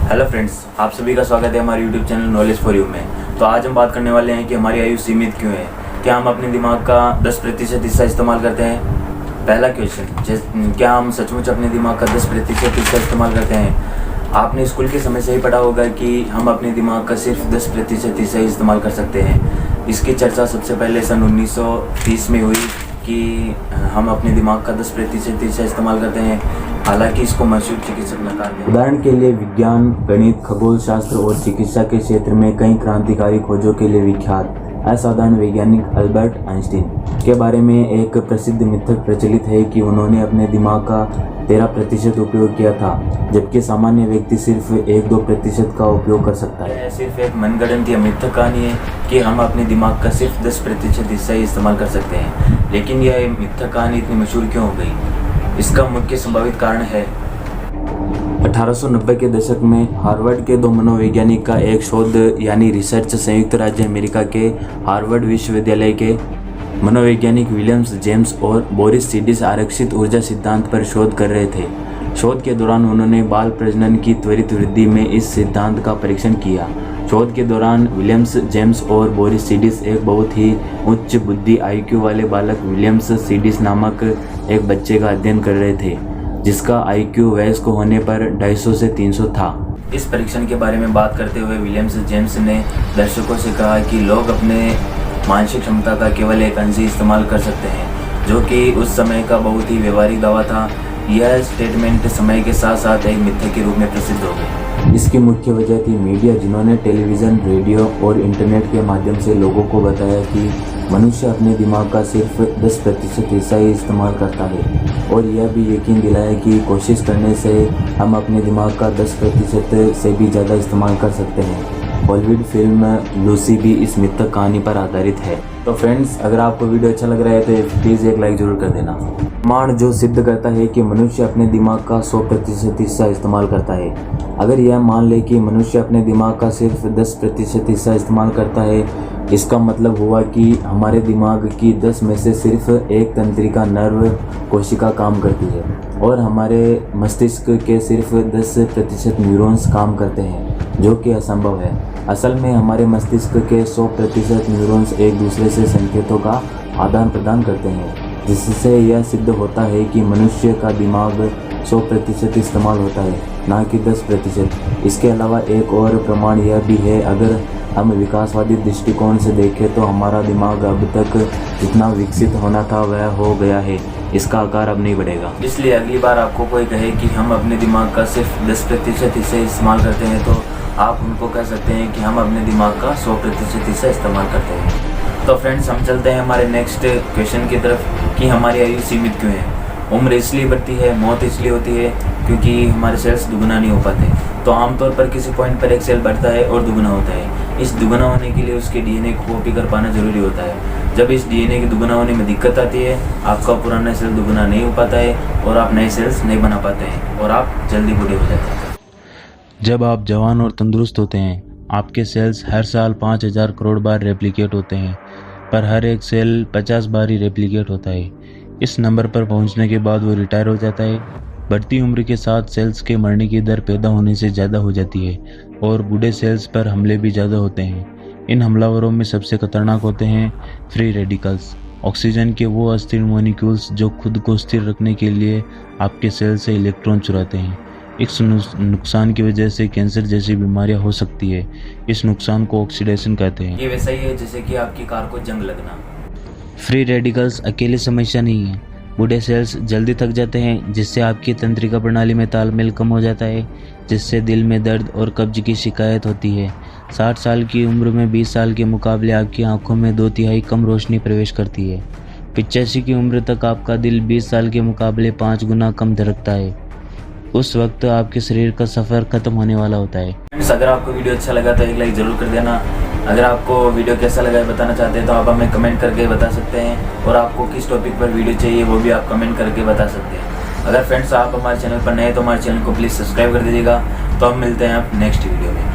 Hello friends, आप सभी का स्वागत है हमारे YouTube channel knowledge for you में। तो आज हम बात करने वाले हैं कि हमारी आयु सीमित क्यों है। क्या हम अपने दिमाग का 10% हिस्सा इस्तेमाल करते हैं? पहला क्वेश्चन, क्या हम सचमुच अपने दिमाग का 10% हिस्सा इस्तेमाल करते हैं? आपने स्कूल के समय से ही पढ़ा होगा कि हम अपने दिमाग का सिर्फ 10% हिस्सा ही इस्तेमाल कर सकते हैं। इसकी चर्चा सबसे पहले सन 1930 में हुई कि हम अपने दिमाग का 10% हिस्सा इस्तेमाल करते हैं। हालांकि इसको मशहूर चिकित्सक नकार दिया। उदाहरण के लिए विज्ञान, गणित, खगोल शास्त्र और चिकित्सा के क्षेत्र में कई क्रांतिकारी खोजों के लिए विख्यात असाधारण वैज्ञानिक अल्बर्ट आइंस्टीन के बारे में एक प्रसिद्ध मिथक प्रचलित है कि उन्होंने अपने दिमाग का 13% उपयोग किया था, जबकि सामान्य व्यक्ति सिर्फ 1-2% का उपयोग कर सकता है। यह सिर्फ एक मनगढ़ंत या मिथक कहानी है कि हम अपने दिमाग का सिर्फ 10% हिस्सा ही इस्तेमाल कर सकते हैं। लेकिन यह मिथक कहानी इतनी मशहूर क्यों हो गई? इसका मुख्य संभावित कारण है 1890 के दशक में हार्वर्ड के दो मनोवैज्ञानिक का एक शोध यानी रिसर्च संयुक्त राज्य अमेरिका के हार्वर्ड विश्वविद्यालय के मनोवैज्ञानिक विलियम्स जेम्स और बोरिस सीडिस आरक्षित ऊर्जा सिद्धांत पर शोध कर रहे थे। शोध के दौरान उन्होंने बाल प्रजनन की त्वरित वृद्धि में इस सिद्धांत का परीक्षण किया। शोध के दौरान विलियम्स जेम्स और बोरिस सीडिस एक बहुत ही उच्च बुद्धि IQ वाले बालक विलियम्स सीडिस नामक एक बच्चे का अध्ययन कर रहे थे, जिसका IQ वयस्क होने पर 250 से 300 था। इस परीक्षण के बारे में बात करते हुए विलियम्स जेम्स ने दर्शकों से कहा कि लोग अपने मानसिक क्षमता का केवल एक अंश ही इस्तेमाल कर सकते हैं, जो कि उस समय का बहुत ही व्यवहारिक दावा था। यह स्टेटमेंट समय के साथ साथ एक मिथ्या के रूप में प्रसिद्ध हो गई। इसकी मुख्य वजह थी मीडिया, जिन्होंने टेलीविज़न, रेडियो और इंटरनेट के माध्यम से लोगों को बताया कि मनुष्य अपने दिमाग का सिर्फ 10% हिस्सा ही इस्तेमाल करता है, और यह भी यकीन दिलाया कि कोशिश करने से हम अपने दिमाग का 10% से भी ज़्यादा इस्तेमाल कर सकते हैं। बॉलीवुड फिल्म लूसी भी इस मिथक कहानी पर आधारित है। तो फ्रेंड्स, अगर आपको वीडियो अच्छा लग रहा है तो प्लीज़ एक लाइक ज़रूर कर देना। प्रमाण जो सिद्ध करता है कि मनुष्य अपने दिमाग का 100% हिस्सा इस्तेमाल करता है। अगर यह मान ले कि मनुष्य अपने दिमाग का सिर्फ 10% हिस्सा इस्तेमाल करता है, इसका मतलब हुआ कि हमारे दिमाग की 10 में से सिर्फ एक तंत्रिका नर्व कोशिका काम करती है और हमारे मस्तिष्क के सिर्फ 10% न्यूरॉन्स काम करते हैं, जो कि असंभव है। असल में हमारे मस्तिष्क के 100% न्यूरॉन्स एक दूसरे से संकेतों का आदान प्रदान करते हैं, जिससे यह सिद्ध होता है कि मनुष्य का दिमाग 100% इस्तेमाल होता है, ना कि 10%। इसके अलावा एक और प्रमाण यह भी है, अगर हम विकासवादी दृष्टिकोण से देखें तो हमारा दिमाग अब तक जितना विकसित होना था वह हो गया है, इसका आकार अब नहीं बढ़ेगा। इसलिए अगली बार आपको कोई कहे कि हम अपने दिमाग का सिर्फ 10% हिस्सा इस्तेमाल करते हैं, तो आप उनको कह सकते हैं कि हम अपने दिमाग का 100% हिस्सा इस्तेमाल करते हैं। तो फ्रेंड्स, हम चलते हैं हमारे नेक्स्ट क्वेश्चन की तरफ कि हमारी आयु सीमित क्यों है। उम्र इसलिए बढ़ती है, मौत इसलिए होती है क्योंकि हमारे सेल्स दुगना नहीं हो पाते। तो आमतौर पर किसी पॉइंट पर एक सेल बढ़ता है और दुगना होता है। इस दुगना होने के लिए उसके DNA को कॉपी कर पाना जरूरी होता है। जब इस DNA के दुगना होने में दिक्कत आती है, आपका पुराना सेल दुगना नहीं हो पाता है और आप नए सेल्स नहीं बना पाते हैं और आप जल्दी बूढ़े हो जाते हैं। जब आप जवान और तंदुरुस्त होते हैं, आपके सेल्स हर साल 5000 करोड़ बार रेप्लिकेट होते हैं, पर हर एक सेल 50 बार ही रेप्लिकेट होता है। इस नंबर पर पहुंचने के बाद वो रिटायर हो जाता है। बढ़ती उम्र के साथ सेल्स के मरने की दर पैदा होने से ज़्यादा हो जाती है और बूढ़े सेल्स पर हमले भी ज़्यादा होते हैं। इन हमलावरों में सबसे खतरनाक होते हैं फ्री रेडिकल्स, ऑक्सीजन के वो अस्थिर मॉलिक्यूल्स जो खुद को स्थिर रखने के लिए आपके सेल से इलेक्ट्रॉन चुराते हैं। इस नुकसान की वजह से कैंसर जैसी बीमारियां हो सकती है। इस नुकसान को ऑक्सीडेशन कहते हैं। ये वैसा ही है जैसे कि आपकी कार को जंग लगना। फ्री रेडिकल्स अकेली समस्या नहीं है। बूढ़े सेल्स जल्दी थक जाते हैं, जिससे आपकी तंत्रिका प्रणाली में तालमेल कम हो जाता है, जिससे दिल में दर्द और कब्ज की शिकायत होती है। 60 साल की उम्र में 20 साल के मुकाबले आपकी आंखों में 2/3 कम रोशनी प्रवेश करती है। 85 की उम्र तक आपका दिल 20 साल के मुकाबले 5 गुना कम धड़कता है। उस वक्त आपके शरीर का सफ़र खत्म होने वाला होता है। अगर आपको वीडियो अच्छा लगा तो एक लाइक ज़रूर कर देना। अगर आपको वीडियो कैसा लगा है बताना चाहते हैं तो आप हमें कमेंट करके बता सकते हैं, और आपको किस टॉपिक पर वीडियो चाहिए वो भी आप कमेंट करके बता सकते हैं। अगर फ्रेंड्स आप हमारे चैनल पर नए हैं तो हमारे चैनल को प्लीज़ सब्सक्राइब कर दीजिएगा। तो हम मिलते हैं आप नेक्स्ट वीडियो में।